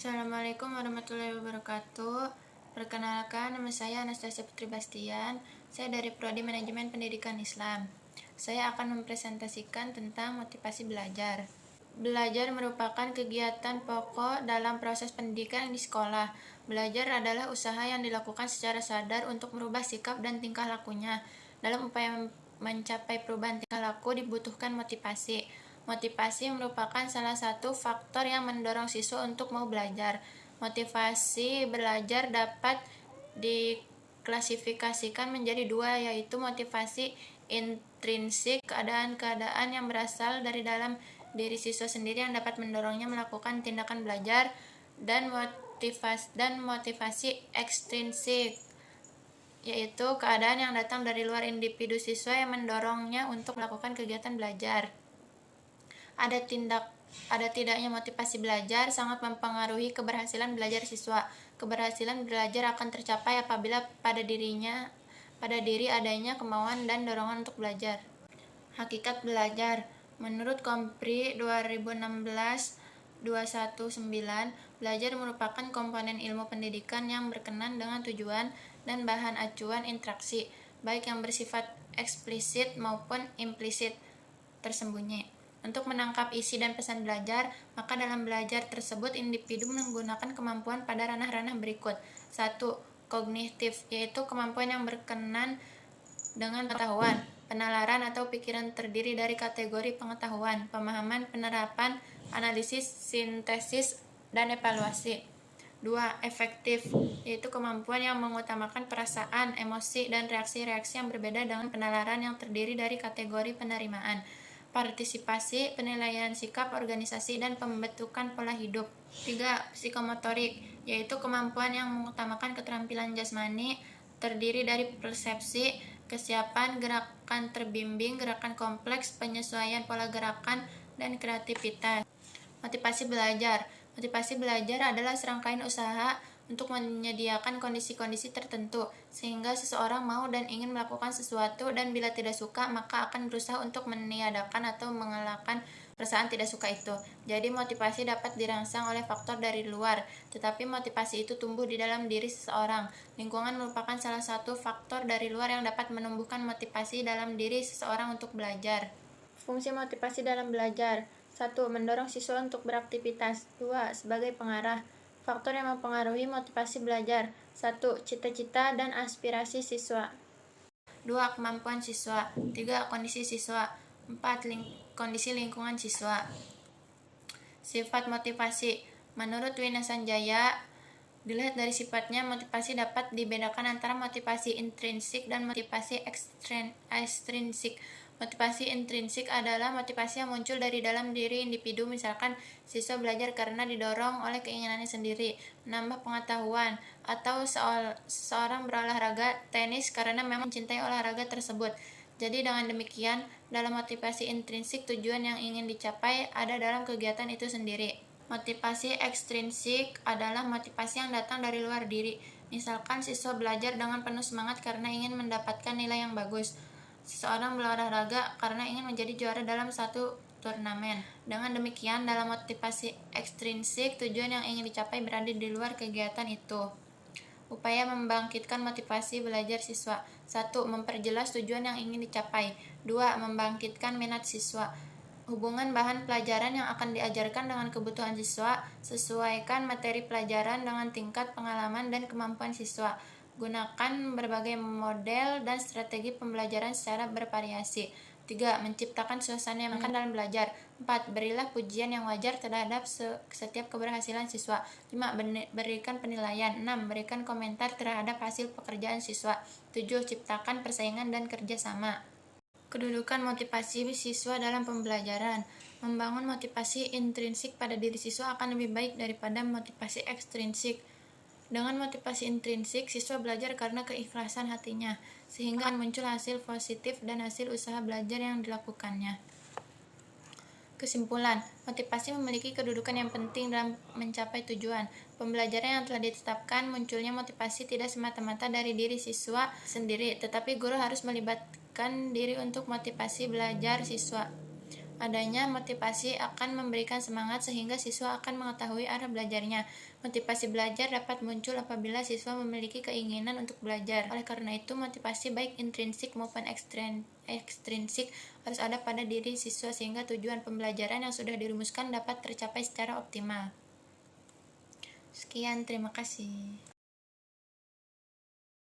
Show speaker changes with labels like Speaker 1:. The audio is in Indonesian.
Speaker 1: Assalamualaikum warahmatullahi wabarakatuh. Perkenalkan, nama saya Anastasia Putri Bastian. Saya dari Prodi Manajemen Pendidikan Islam. Saya akan mempresentasikan tentang motivasi belajar. Belajar merupakan kegiatan pokok dalam proses pendidikan di sekolah. Belajar adalah usaha yang dilakukan secara sadar untuk merubah sikap dan tingkah lakunya. Dalam upaya mencapai perubahan tingkah laku dibutuhkan motivasi. Motivasi merupakan salah satu faktor yang mendorong siswa untuk mau belajar. Motivasi belajar dapat diklasifikasikan menjadi dua, yaitu motivasi intrinsik, keadaan-keadaan yang berasal dari dalam diri siswa sendiri yang dapat mendorongnya melakukan tindakan belajar, dan motivasi ekstrinsik, yaitu keadaan yang datang dari luar individu siswa yang mendorongnya untuk melakukan kegiatan belajar. Ada tidaknya motivasi belajar sangat mempengaruhi keberhasilan belajar siswa. Keberhasilan belajar akan tercapai apabila pada diri adanya kemauan dan dorongan untuk belajar. Hakikat belajar. Menurut Kompri 2016-219, belajar merupakan komponen ilmu pendidikan yang berkenan dengan tujuan dan bahan acuan interaksi, baik yang bersifat eksplisit maupun implisit tersembunyi. Untuk menangkap isi dan pesan belajar, maka dalam belajar tersebut individu menggunakan kemampuan pada ranah-ranah berikut. 1. Kognitif, yaitu kemampuan yang berkenan dengan pengetahuan. Penalaran atau pikiran terdiri dari kategori pengetahuan, pemahaman, penerapan, analisis, sintesis, dan evaluasi. 2. Efektif, yaitu kemampuan yang mengutamakan perasaan, emosi, dan reaksi-reaksi yang berbeda dengan penalaran yang terdiri dari kategori penerimaan, partisipasi, penilaian sikap, organisasi, dan pembentukan pola hidup. 3. Psikomotorik, yaitu kemampuan yang mengutamakan keterampilan jasmani, terdiri dari persepsi, kesiapan, gerakan terbimbing, gerakan kompleks, penyesuaian pola gerakan, dan kreativitas. Motivasi belajar. Motivasi belajar adalah serangkaian usaha untuk menyediakan kondisi-kondisi tertentu sehingga seseorang mau dan ingin melakukan sesuatu, dan bila tidak suka maka akan berusaha untuk meniadakan atau mengelakkan perasaan tidak suka itu. Jadi motivasi dapat dirangsang oleh faktor dari luar, tetapi motivasi itu tumbuh di dalam diri seseorang. Lingkungan merupakan salah satu faktor dari luar yang dapat menumbuhkan motivasi dalam diri seseorang untuk belajar. Fungsi motivasi dalam belajar. 1. Mendorong siswa untuk beraktivitas. 2. Sebagai pengarah. Faktor yang mempengaruhi motivasi belajar. 1. Cita-cita dan aspirasi siswa. 2. Kemampuan siswa. 3. Kondisi siswa. 4. Kondisi lingkungan siswa. Sifat motivasi. Menurut Wina Sanjaya, dilihat dari sifatnya, motivasi dapat dibedakan antara motivasi intrinsik dan motivasi ekstrinsik. Motivasi intrinsik adalah motivasi yang muncul dari dalam diri individu, misalkan siswa belajar karena didorong oleh keinginannya sendiri, menambah pengetahuan, atau seseorang berolahraga tenis karena memang mencintai olahraga tersebut. Jadi dengan demikian, dalam motivasi intrinsik tujuan yang ingin dicapai ada dalam kegiatan itu sendiri. Motivasi ekstrinsik adalah motivasi yang datang dari luar diri. Misalkan siswa belajar dengan penuh semangat karena ingin mendapatkan nilai yang bagus. Seseorang berolahraga karena ingin menjadi juara dalam satu turnamen. Dengan demikian, dalam motivasi ekstrinsik, tujuan yang ingin dicapai berada di luar kegiatan itu. Upaya membangkitkan motivasi belajar siswa. 1. Memperjelas tujuan yang ingin dicapai. 2. Membangkitkan minat siswa. Hubungan bahan pelajaran yang akan diajarkan dengan kebutuhan siswa. Sesuaikan materi pelajaran dengan tingkat pengalaman dan kemampuan siswa. Gunakan berbagai model dan strategi pembelajaran secara bervariasi. 3. Menciptakan suasana yang menyenangkan dalam belajar. 4. Berilah pujian yang wajar terhadap setiap keberhasilan siswa. 5. Berikan penilaian. 6. Berikan komentar terhadap hasil pekerjaan siswa. 7. Ciptakan persaingan dan kerjasama. Kedudukan motivasi siswa dalam pembelajaran. Membangun motivasi intrinsik pada diri siswa akan lebih baik daripada motivasi ekstrinsik. Dengan motivasi intrinsik, siswa belajar karena keikhlasan hatinya, sehingga akan muncul hasil positif dan hasil usaha belajar yang dilakukannya. Kesimpulan, motivasi memiliki kedudukan yang penting dalam mencapai tujuan pembelajaran yang telah ditetapkan. Munculnya motivasi tidak semata-mata dari diri siswa sendiri, tetapi guru harus melibatkan diri untuk motivasi belajar siswa. Adanya motivasi akan memberikan semangat sehingga siswa akan mengetahui arah belajarnya. Motivasi belajar dapat muncul apabila siswa memiliki keinginan untuk belajar. Oleh karena itu, motivasi baik intrinsik maupun ekstrinsik harus ada pada diri siswa sehingga tujuan pembelajaran yang sudah dirumuskan dapat tercapai secara optimal. Sekian, terima kasih.